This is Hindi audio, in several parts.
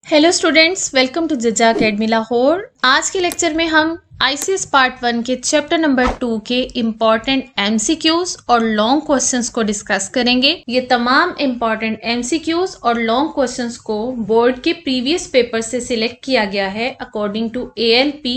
हेलो स्टूडेंट्स, वेलकम टू जजा अकेडमी लाहौर। आज के लेक्चर में हम आईसीएस पार्ट 1 के चैप्टर नंबर 2 के इम्पॉर्टेंट एमसीक्यूज और लॉन्ग क्वेश्चंस को डिस्कस करेंगे। ये तमाम इम्पॉर्टेंट एमसीक्यूज और लॉन्ग क्वेश्चंस को बोर्ड के प्रीवियस पेपर से सिलेक्ट किया गया है according to ALP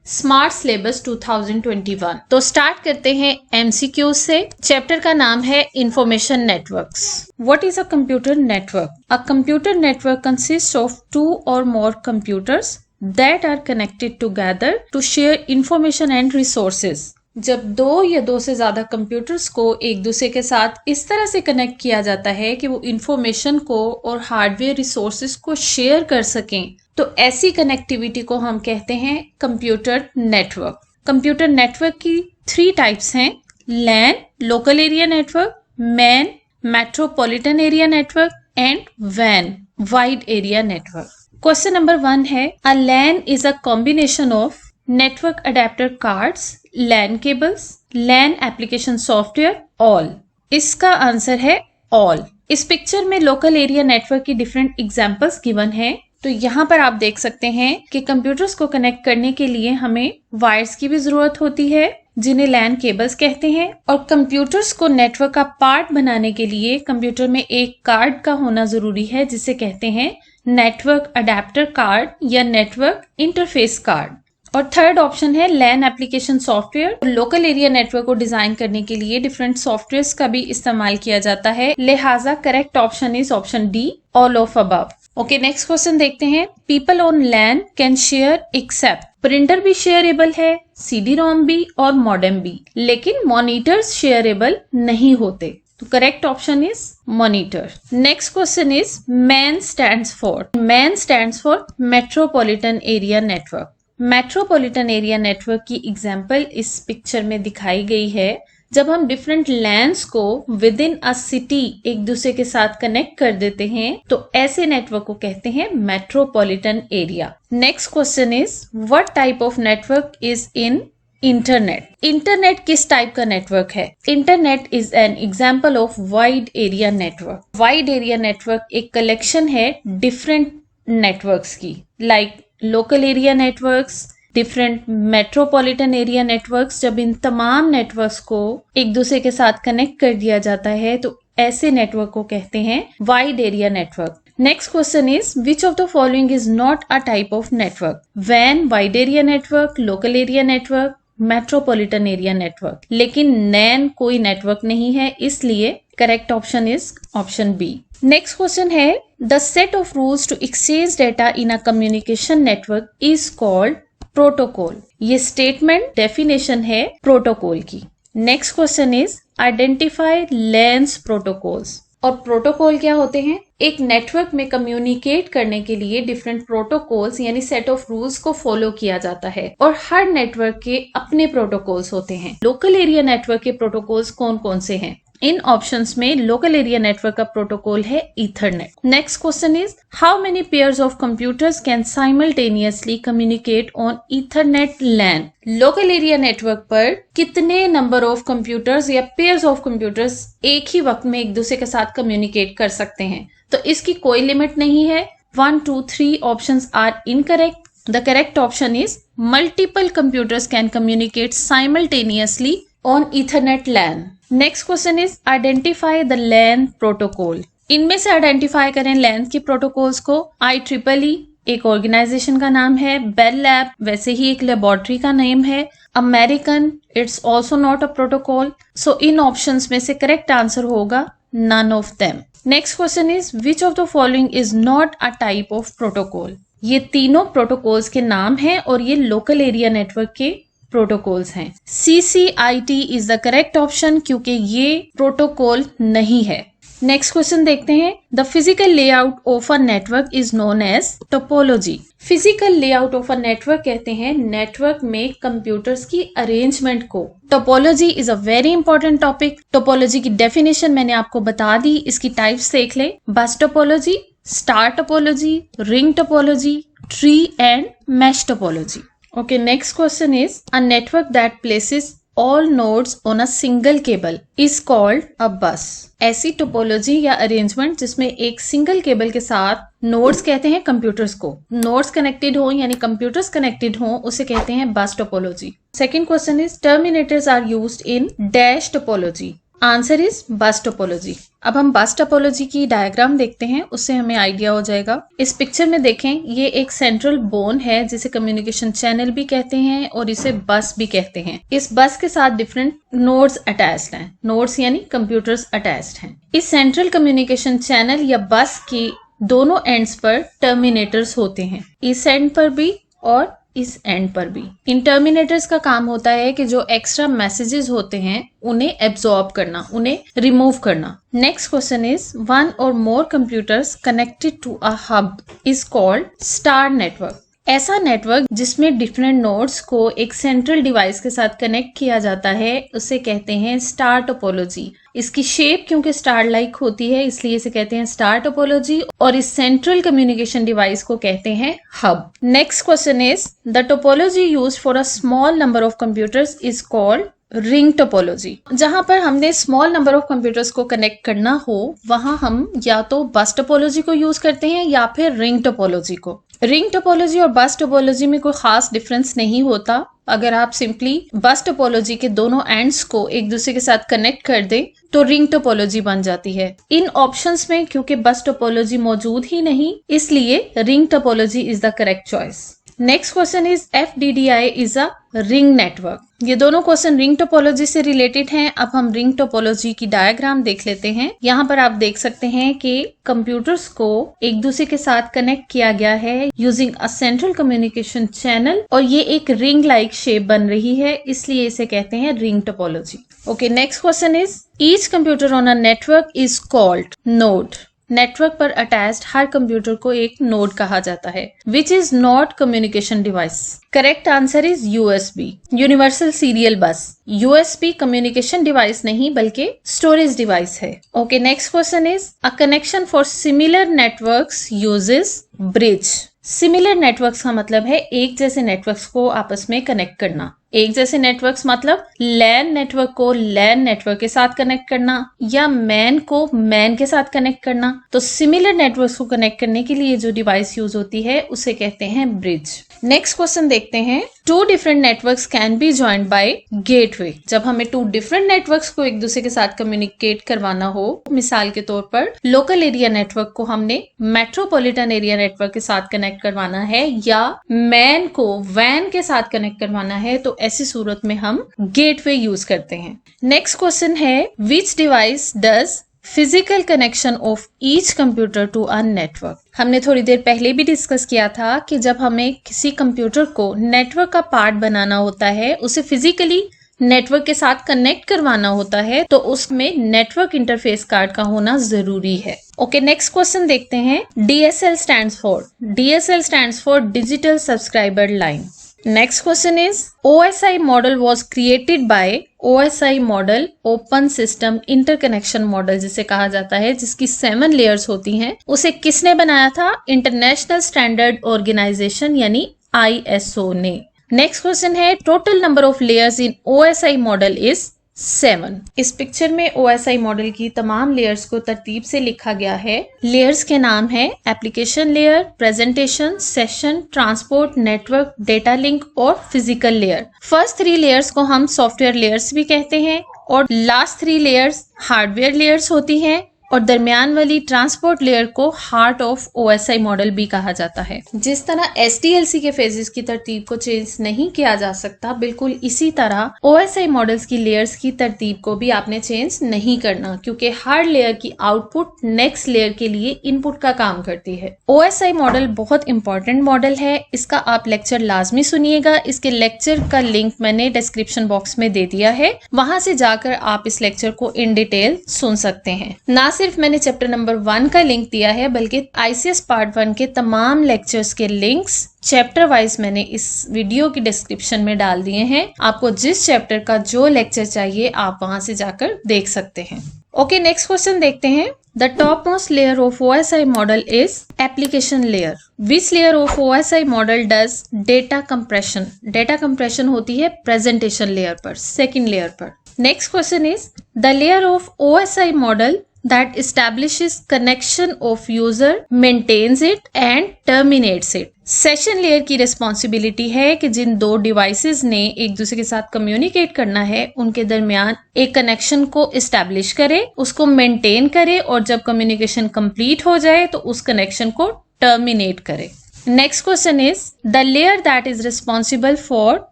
smart syllabus 2021। तो स्टार्ट करते हैं एमसीक्यू से। चैप्टर का नाम है information networks. What is a computer network? A computer network consist of 2 or more computers that are connected together to share information and resources। जब 2 या 2 से ज्यादा कंप्यूटर्स को एक दूसरे के साथ इस तरह से कनेक्ट किया जाता है कि वो इंफॉर्मेशन को और हार्डवेयर रिसोर्सेज को शेयर कर सकें, तो ऐसी कनेक्टिविटी को हम कहते हैं कंप्यूटर नेटवर्क। कंप्यूटर नेटवर्क की 3 टाइप्स हैं: LAN local area network, MAN metropolitan area network and वैन wide area network. Question number 1 है, a LAN is a combination of network adapter cards, LAN cables, LAN application software, all. इसका आंसर है ऑल। इस पिक्चर में लोकल एरिया नेटवर्क की डिफरेंट एग्जांपल्स गिवन है। तो यहाँ पर आप देख सकते हैं कि कंप्यूटर्स को कनेक्ट करने के लिए हमें वायर्स की भी जरूरत होती है जिन्हें लैन केबल्स कहते हैं, और कंप्यूटर्स को नेटवर्क का पार्ट बनाने के लिए कंप्यूटर में एक कार्ड का होना जरूरी है जिसे कहते हैं नेटवर्क अडेप्टर कार्ड या नेटवर्क इंटरफेस कार्ड। और थर्ड ऑप्शन है LAN application software. Local area network को डिजाइन करने के लिए डिफरेंट सॉफ्टवेयर्स का भी इस्तेमाल किया जाता है, लिहाजा correct option is option D, all of above. Okay, next question देखते हैं। People on LAN can share except, printer भी शेयरेबल है, सीडी रोम भी और मॉडेम भी, लेकिन मॉनिटर्स शेयरेबल नहीं होते। तो correct option is monitor. Next question is man stands for. Man stands for metropolitan area network. Metropolitan area network की एग्जाम्पल इस पिक्चर में दिखाई गई है। जब हम डिफरेंट लैंड्स को विद इन अ सिटी एक दूसरे के साथ कनेक्ट कर देते हैं तो ऐसे नेटवर्क को कहते हैं metropolitan area. Next question is, what type of network is in internet? Internet किस टाइप का नेटवर्क है? Internet is an example of wide area network. Wide area network एक कलेक्शन है डिफरेंट नेटवर्क्स की, like local area networks, different metropolitan area networks. जब इन तमाम नेटवर्क्स को एक दूसरे के साथ कनेक्ट कर दिया जाता है तो ऐसे नेटवर्क को कहते हैं wide area network. Next question is, which of the following is not a type of network? वैन wide area network, local area network, metropolitan area network. लेकिन नैन कोई नेटवर्क नहीं है, इसलिए correct option is option B. Next question है, the set of rules to exchange data in a communication network is called protocol. ये स्टेटमेंट डेफिनेशन है प्रोटोकॉल की। Next question is, identify lens protocols. और प्रोटोकॉल क्या होते हैं? एक नेटवर्क में कम्युनिकेट करने के लिए डिफरेंट प्रोटोकॉल्स यानी सेट ऑफ रूल्स को फॉलो किया जाता है और हर नेटवर्क के अपने प्रोटोकॉल्स होते हैं। लोकल एरिया नेटवर्क के प्रोटोकॉल्स कौन कौन से हैं? इन ऑप्शंस में लोकल एरिया नेटवर्क का प्रोटोकॉल है Ethernet. Next question is, how many pairs of computers can simultaneously communicate on Ethernet LAN? Local area network पर कितने नंबर ऑफ कंप्यूटर्स या पेयर्स ऑफ कंप्यूटर्स एक ही वक्त में एक दूसरे के साथ कम्युनिकेट कर सकते हैं? तो इसकी कोई लिमिट नहीं है। 1, 2, 3 options are incorrect. The correct option is multiple computers can communicate simultaneously on Ethernet LAN. Next question is, identify the LAN protocol. इनमें से आइडेंटिफाई करें लैन के प्रोटोकॉल्स को। IEEE एक ऑर्गेनाइजेशन का नाम है, बेल लैब वैसे ही एक लेबोरेटरी का नेम है, American it's also not a protocol. So इन ऑप्शंस में से करेक्ट आंसर होगा none of them. Next question is, which of the following is not a type of protocol? ये तीनों प्रोटोकॉल्स के नाम हैं और ये लोकल एरिया नेटवर्क के प्रोटोकॉल्स हैं। CCIT is the correct option क्योंकि ये प्रोटोकॉल नहीं है। नेक्स्ट क्वेश्चन देखते हैं, the physical layout of a network is known as topology. Physical layout of a network कहते हैं नेटवर्क में कंप्यूटर्स की अरेंजमेंट को। Topology is a very important topic. Topology की डेफिनेशन मैंने आपको बता दी, इसकी टाइप्स देख ले, bus topology, star topology, ring topology, tree and mesh topology. Okay, next question is, a network that places all nodes on a single cable is called a bus. ऐसी टोपोलॉजी या अरेंजमेंट जिसमें एक सिंगल केबल के साथ नोड्स कहते हैं कंप्यूटर्स को, नोड्स कनेक्टेड हो यानी कंप्यूटर्स कनेक्टेड हो, उसे कहते हैं bus topology. Second question is terminators are used in dash topology. Answer is bus topology. अब हम बस टोपोलॉजी की डायग्राम देखते हैं, उससे हमें आइडिया हो जाएगा। इस पिक्चर में देखें, ये एक सेंट्रल बोन है जिसे कम्युनिकेशन चैनल भी कहते हैं और इसे बस भी कहते हैं। इस बस के साथ डिफरेंट नोड्स अटैच्ड हैं, नोड्स यानी कंप्यूटर्स अटैच्ड हैं। इस सेंट्रल कम्युनिकेशन चैनल या बस की दोनों एंड्स पर टर्मिनेटर्स होते हैं, इस एंड पर भी और इस एंड पर भी। इन टर्मिनेटर्स का काम होता है कि जो एक्स्ट्रा मैसेजेस होते हैं उन्हें एब्जॉर्ब करना, उन्हें रिमूव करना। नेक्स्ट क्वेश्चन इज वन और more computers connected to a hub is called star network. ऐसा नेटवर्क जिसमें डिफरेंट नोड्स को एक सेंट्रल डिवाइस के साथ कनेक्ट किया जाता है उसे कहते हैं स्टार टोपोलॉजी। इसकी शेप क्योंकि स्टार लाइक होती है इसलिए इसे कहते हैं स्टार टोपोलॉजी और इस सेंट्रल कम्युनिकेशन डिवाइस को कहते हैं hub. Next question is the topology used for a small number of computers is called ring topology. जहां पर हमने स्मॉल नंबर ऑफ कंप्यूटर्स को कनेक्ट करना हो वहां हम या तो बस टोपोलॉजी को यूज करते हैं या फिर रिंग टोपोलॉजी को। रिंग टोपोलॉजी और बस टोपोलॉजी में कोई खास डिफरेंस नहीं होता। अगर आप सिंपली बस टोपोलॉजी के दोनों एंड्स को एक दूसरे के साथ कनेक्ट कर दें तो रिंग टोपोलॉजी बन जाती है। इन ऑप्शंस में क्योंकि बस टोपोलॉजी मौजूद ही नहीं इसलिए ring topology is the correct choice. Next question is FDDI is a ring network. ये दोनों क्वेश्चन रिंग टोपोलॉजी से रिलेटेड हैं। अब हम रिंग टोपोलॉजी की डायग्राम देख लेते हैं। यहाँ पर आप देख सकते हैं कि कंप्यूटर्स को एक दूसरे के साथ कनेक्ट किया गया है using a central communication channel और ये एक रिंग लाइक शेप बन रही है इसलिए इसे कहते हैं ring topology. Okay, next question is each computer on a network is called node. Network पर अटैच्ड हर कंप्यूटर को एक नोड कहा जाता है which is not communication device. Correct answer is USB, universal serial बस। USB कम्युनिकेशन डिवाइस नहीं बल्कि स्टोरेज डिवाइस है। Okay, next question is a connection for similar networks uses bridge. Similar networks का मतलब है एक जैसे नेटवर्क्स को आपस में कनेक्ट करना। एक जैसे नेटवर्क्स मतलब लैन नेटवर्क को लैन नेटवर्क के साथ कनेक्ट करना या मैन को मैन के साथ कनेक्ट करना। तो सिमिलर नेटवर्क्स को कनेक्ट करने के लिए जो डिवाइस यूज होती है उसे कहते हैं ब्रिज। नेक्स्ट क्वेश्चन देखते हैं, two different networks can be joined by gateway. जब हमें टू डिफरेंट नेटवर्क्स को एक दूसरे के साथ कम्युनिकेट करवाना हो, मिसाल के तौर पर लोकल एरिया नेटवर्क को हमने मेट्रोपॉलिटन एरिया नेटवर्क के साथ कनेक्ट करवाना है या मैन को वैन के साथ कनेक्ट करवाना है, तो ऐसी सूरत में हम गेटवे यूज करते हैं। नेक्स्ट क्वेश्चन है, which device does physical connection of each computer to a network. हमने थोड़ी देर पहले भी डिस्कस किया था कि जब हमें किसी कंप्यूटर को नेटवर्क का पार्ट बनाना होता है, उसे फिजिकली नेटवर्क के साथ कनेक्ट करवाना होता है, तो उसमें नेटवर्क इंटरफेस कार्ड का होना जरूरी है। ओके, नेक्स्ट क्वेश्चन देखते हैं, DSL stands for. DSL stands for digital subscriber line. Next question is OSI model was created by OSI model open system interconnection model जिसे कहा जाता है, जिसकी 7 लेयर्स होती हैं। उसे किसने बनाया था? इंटरनेशनल स्टैंडर्ड ऑर्गेनाइजेशन यानी ISO ने। नेक्स्ट क्वेश्चन है, total number of layers in OSI model is 7। इस पिक्चर में OSI मॉडल की तमाम लेयर्स को तरतीब से लिखा गया है। लेयर्स के नाम है application layer, presentation, session, transport, network, data link और फिजिकल लेयर। फर्स्ट 3 लेयर्स को हम सॉफ्टवेयर लेयर्स भी कहते हैं और लास्ट 3 लेयर्स हार्डवेयर लेयर्स होती हैं और दरमियान वाली ट्रांसपोर्ट लेयर को हार्ट ऑफ OSI मॉडल भी कहा जाता है। जिस तरह SDLC के फेजेस की तरतीब को चेंज नहीं किया जा सकता, बिल्कुल इसी तरह OSI मॉडल्स की लेयर्स की तरतीब को भी आपने चेंज नहीं करना, क्योंकि हर लेयर की आउटपुट नेक्स्ट लेयर के लिए इनपुट का काम करती है। OSI मॉडल बहुत इंपॉर्टेंट मॉडल है, इसका आप लेक्चर लाजमी सुनिएगा। इसके लेक्चर का लिंक मैंने डिस्क्रिप्शन बॉक्स में दे दिया है, वहां से जाकर आप इस लेक्चर को इन डिटेल सुन सकते हैं। ना सिर्फ मैंने चैप्टर नंबर 1 का लिंक दिया है, बल्कि ICS पार्ट 1 के तमाम लेक्चर्स के लिंक्स चैप्टर वाइज मैंने इस वीडियो की डिस्क्रिप्शन में डाल दिए हैं। आपको जिस चैप्टर का जो लेक्चर चाहिए आप वहां से जाकर देख सकते हैं। ओके, नेक्स्ट क्वेश्चन देखते हैं, The topmost layer of OSI model is application layer. Which layer of OSI model does data compression? Data compression होती है presentation layer पर, second layer पर. Next question is the layer of OSI model that establishes connection of user, maintains it and terminates it. Session layer की रिस्पॉन्सिबिलिटी है कि जिन दो डिवाइसेस ने एक दूसरे के साथ कम्युनिकेट करना है उनके दरमियान एक कनेक्शन को इस्टेब्लिश करे, उसको मेंटेन करे और जब कम्युनिकेशन कंप्लीट हो जाए तो उस कनेक्शन को टर्मिनेट करे. Next question is the layer that is responsible for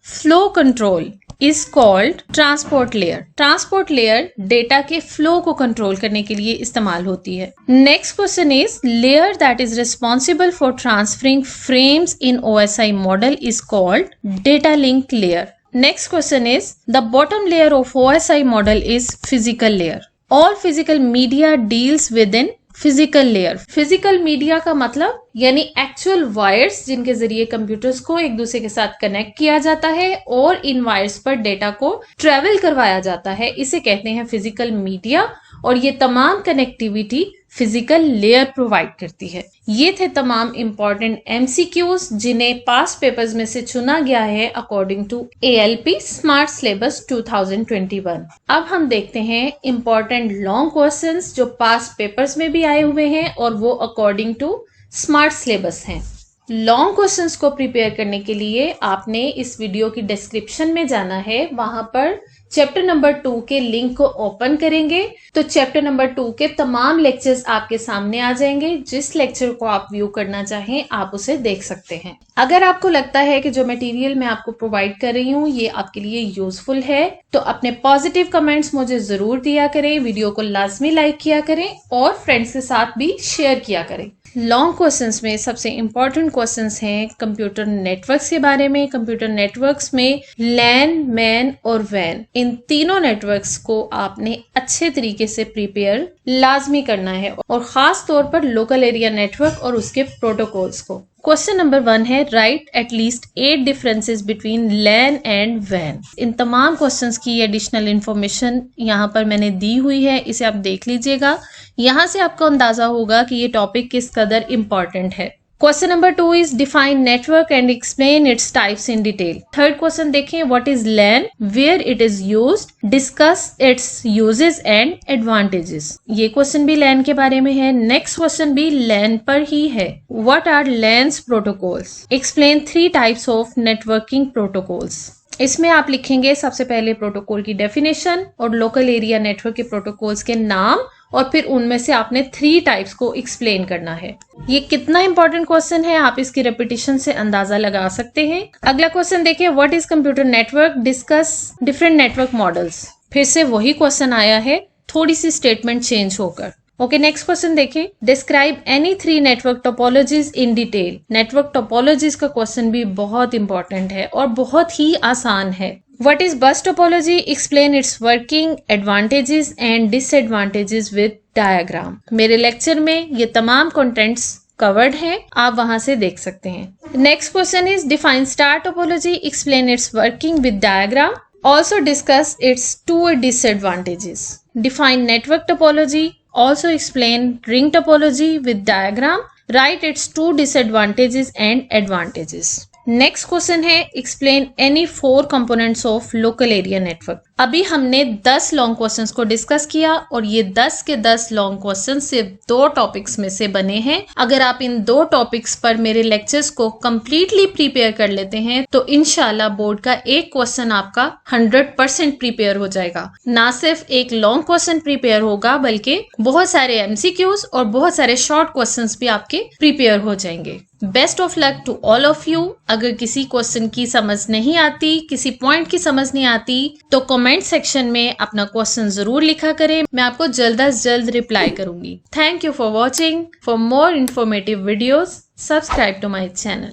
flow control is called transport layer. Transport layer data के फ्लो को कंट्रोल करने के लिए इस्तेमाल होती है. Next question is layer that is responsible for transferring frames in OSI model is called data link layer. Next question is the bottom layer of OSI model is physical layer. All physical media deals within physical layer. Physical media का मतलब यानी एक्चुअल वायर्स जिनके जरिए कंप्यूटर्स को एक दूसरे के साथ कनेक्ट किया जाता है और इन वायर्स पर डेटा को ट्रेवल करवाया जाता है, इसे कहते हैं फिजिकल मीडिया. और ये तमाम कनेक्टिविटी फिजिकल लेयर प्रोवाइड करती है. ये थे तमाम इंपॉर्टेंट एमसीक्यूज जिन्हें पास्ट पेपर्स में से चुना गया है according to ALP smart syllabus 2021. अब हम देखते हैं इंपॉर्टेंट लॉन्ग क्वेश्चंस जो पास्ट पेपर्स में भी आए हुए हैं और वो अकॉर्डिंग टू स्मार्ट सिलेबस हैं. लॉन्ग क्वेश्चंस को प्रिपेयर करने के लिए आपने इस वीडियो की डिस्क्रिप्शन में जाना है. वहां पर चैप्टर नंबर 2 के लिंक को ओपन करेंगे तो चैप्टर नंबर 2 के तमाम लेक्चर्स आपके सामने आ जाएंगे. जिस लेक्चर को आप व्यू करना चाहें आप उसे देख सकते हैं. अगर आपको लगता है कि जो मटेरियल मैं आपको प्रोवाइड कर रही हूँ ये आपके लिए यूजफुल है तो अपने पॉजिटिव कमेंट्स मुझे जरूर दिया करें, वीडियो को लाजमी लाइक किया करें और फ्रेंड्स के साथ भी शेयर किया करें. लॉन्ग क्वेश्चंस में सबसे इंपॉर्टेंट क्वेश्चंस हैं कंप्यूटर नेटवर्क्स के बारे में. कंप्यूटर नेटवर्क्स में लैन, मैन और वैन इन तीनों नेटवर्क्स को आपने अच्छे तरीके से प्रिपेयर लाजमी करना है और खास तौर पर लोकल एरिया नेटवर्क और उसके प्रोटोकॉल्स को. क्वेश्चन नंबर 1 है write at least 8 differences between LAN and वैन. इन तमाम क्वेश्चंस की एडिशनल इंफॉर्मेशन यहाँ पर मैंने दी हुई है, इसे आप देख लीजिएगा. यहाँ से आपको अंदाजा होगा कि ये टॉपिक किस कदर इम्पोर्टेंट है. Question number 2 is define network and explain its types in detail. Third question देखें what is LAN, where it is used, discuss its uses and advantages. ये क्वेश्चन भी लैन के बारे में है. नेक्स्ट क्वेश्चन भी लैन पर ही है. What are LANs protocols, explain 3 types of networking protocols. इसमें आप लिखेंगे सबसे पहले प्रोटोकॉल की डेफिनेशन और लोकल एरिया नेटवर्क के प्रोटोकॉल्स के नाम और फिर उनमें से आपने 3 टाइप्स को एक्सप्लेन करना है. ये कितना इंपॉर्टेंट क्वेश्चन है आप इसकी रिपीटिशन से अंदाजा लगा सकते हैं. अगला क्वेश्चन देखिए what is computer network, discuss different network models. फिर से वही क्वेश्चन आया है, थोड़ी सी स्टेटमेंट चेंज होकर. ओके नेक्स्ट क्वेश्चन देखें describe any 3 network topologies in detail. Network topologies का क्वेश्चन भी बहुत इंपॉर्टेंट है और बहुत ही आसान है. What is bus topology? Explain its working, advantages and disadvantages with diagram. मेरे लेक्चर में ये तमाम कंटेंट्स कवर्ड हैं, आप वहां से देख सकते हैं. Next question is define star topology, explain it's working with diagram. Also discuss its 2 disadvantages. Define network topology. Also explain ring topology with diagram. Write its 2 disadvantages and advantages. Next question है explain any 4 components of local area network. अभी हमने 10 लॉन्ग क्वेश्चंस को डिस्कस किया और ये 10 के 10 लॉन्ग क्वेश्चन सिर्फ 2 टॉपिक्स में से बने हैं. अगर आप इन 2 टॉपिक्स पर मेरे लेक्चर्स को कंप्लीटली प्रिपेयर कर लेते हैं तो इंशाल्लाह बोर्ड का एक क्वेश्चन आपका 100% प्रिपेयर हो जाएगा. ना सिर्फ एक लॉन्ग क्वेश्चन प्रिपेयर होगा बल्कि बहुत सारे MCQs और बहुत सारे शॉर्ट क्वेश्चंस भी आपके प्रिपेयर हो जाएंगे. Best of luck to all of you. अगर किसी क्वेश्चन की समझ नहीं आती, किसी पॉइंट की समझ नहीं आती तो कमेंट सेक्शन में अपना क्वेश्चन जरूर लिखा करें, मैं आपको जल्द अज जल्द रिप्लाई करूंगी. Thank you for watching. For more informative videos subscribe to my channel.